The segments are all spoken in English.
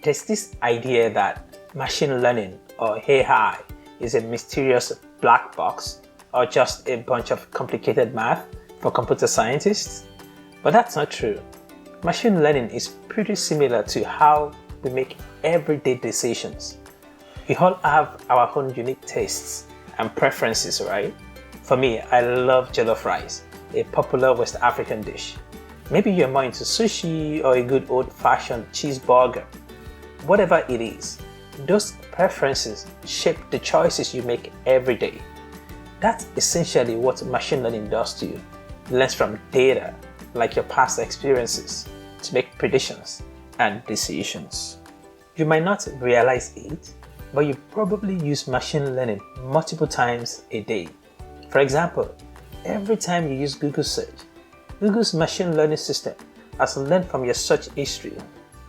There's this idea that machine learning or AI is a mysterious black box or just a bunch of complicated math for computer scientists, but that's not true. Machine learning is pretty similar to how we make everyday decisions. We all have our own unique tastes and preferences, right? For me, I love jollof rice, a popular West African dish. Maybe you're more into sushi or a good old-fashioned cheeseburger. Whatever it is, those preferences shape the choices you make every day. That's essentially what machine learning does to you. It learns from data, like your past experiences, to make predictions and decisions. You might not realize it, but you probably use machine learning multiple times a day. For example, every time you use Google search, Google's machine learning system has learned from your search history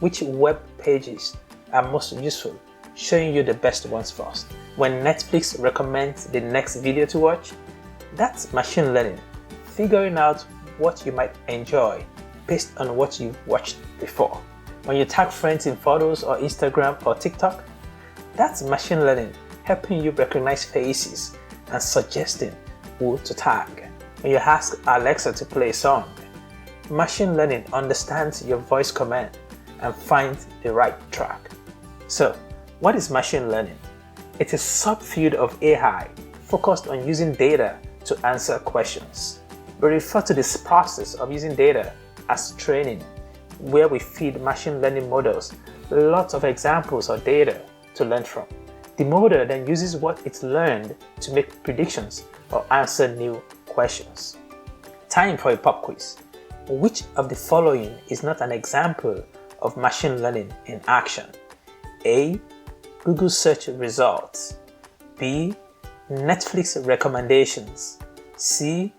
which web pages are most useful, showing you the best ones first. When Netflix recommends the next video to watch, that's machine learning, figuring out what you might enjoy based on what you've watched before. When you tag friends in photos or Instagram or TikTok, that's machine learning helping you recognize faces and suggesting who to tag. When you ask Alexa to play a song, machine learning understands your voice command and finds the right track. So, what is machine learning? It's a subfield of AI focused on using data to answer questions. We refer to this process of using data as training, where we feed machine learning models lots of examples or data to learn from. The model then uses what it's learned to make predictions or answer new questions. Time for a pop quiz. Which of the following is not an example of machine learning in action? A. Google search results. B. Netflix recommendations. C.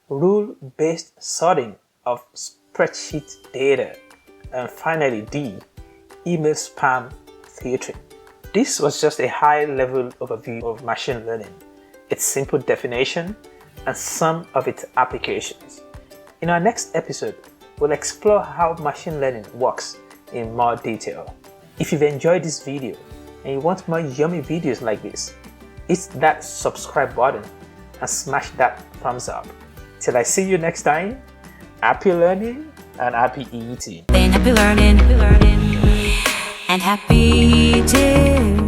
Rule-based sorting of spreadsheet data. And finally D. Email spam filtering. This was just a high-level overview of machine learning, its simple definition, and some of its applications. In our next episode, we'll explore how machine learning works in more detail. If you've enjoyed this video and you want more yummy videos like this, hit that subscribe button and smash that thumbs up. Till I see you next time, happy learning and happy eating. Happy learning and happy eating.